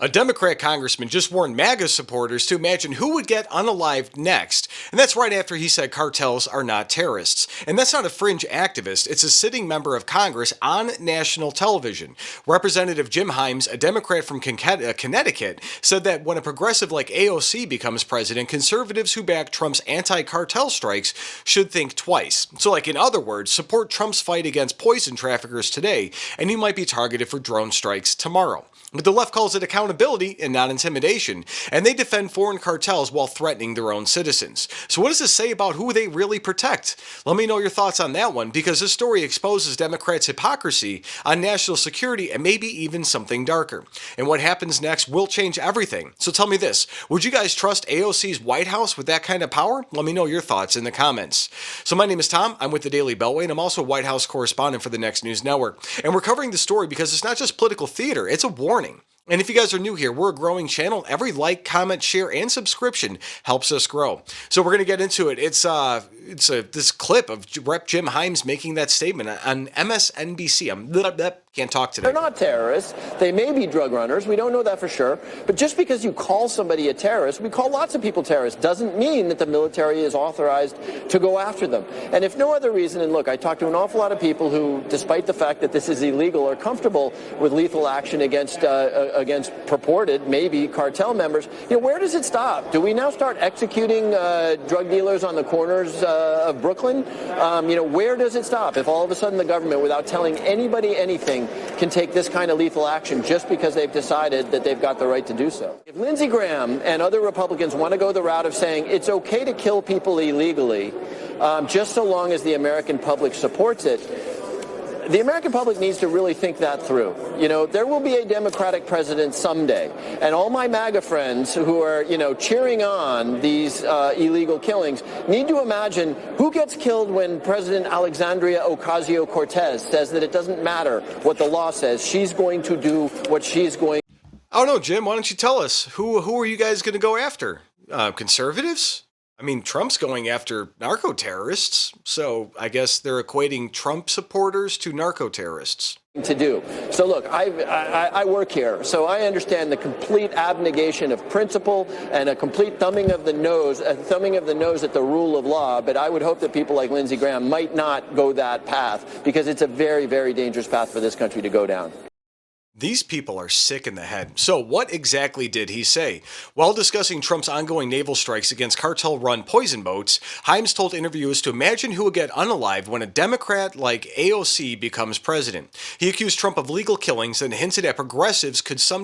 A Democrat congressman just warned MAGA supporters to imagine who would get unalived next. And that's right after he said cartels are not terrorists. And that's not a fringe activist, it's a sitting member of Congress on national television. Representative Jim Himes, a Democrat from Connecticut, said that when a progressive like AOC becomes president, conservatives who back Trump's anti-cartel strikes should think twice. So, like in other words, support Trump's fight against poison traffickers today, and he might be targeted for drone strikes tomorrow. But the left calls it accountability and not intimidation, and they defend foreign cartels while threatening their own citizens. So what does this say about who they really protect? Let me know your thoughts on that one, because this story exposes Democrats' hypocrisy on national security and maybe even something darker. And what happens next will change everything. So tell me this, would you guys trust AOC's White House with that kind of power? Let me know your thoughts in the comments. So my name is Tom, I'm with the Daily Beltway, and I'm also White House correspondent for the Next News Network. And we're covering the story because it's not just political theater, it's a warning. And if you guys are new here, we're a growing channel. Every like, comment, share, and subscription helps us grow. So we're going to get into it. It's this clip of Rep. Jim Himes making that statement on MSNBC. Can't talk today. They're not terrorists. They may be drug runners. We don't know that for sure. But just because you call somebody a terrorist, we call lots of people terrorists, doesn't mean that the military is authorized to go after them. And if no other reason, and look, I talk to an awful lot of people who, despite the fact that this is illegal, are comfortable with lethal action against purported, maybe, cartel members. You know, where does it stop? Do we now start executing drug dealers on the corners of Brooklyn? Where does it stop if all of a sudden the government, without telling anybody anything, can take this kind of lethal action just because they've decided that they've got the right to do so? If Lindsey Graham and other Republicans want to go the route of saying it's okay to kill people illegally, just so long as the American public supports it, the American public needs to really think that through. You know, there will be a Democratic president someday, and all my MAGA friends who are, cheering on these illegal killings need to imagine who gets killed when President Alexandria Ocasio-Cortez says that it doesn't matter what the law says. She's going to do what she's going. I don't know, Jim. Why don't you tell us who are you guys going to go after? Conservatives? I mean, Trump's going after narco-terrorists, so I guess they're equating Trump supporters to narco-terrorists. To do. So look, I work here, so I understand the complete abnegation of principle and a complete thumbing of the nose at the rule of law, but I would hope that people like Lindsey Graham might not go that path, because it's a very, very dangerous path for this country to go down. These people are sick in the head. So what exactly did he say? While discussing Trump's ongoing naval strikes against cartel-run poison boats, Himes told interviewers to imagine who would get unalived when a Democrat like AOC becomes president. He accused Trump of legal killings and hinted at progressives could someday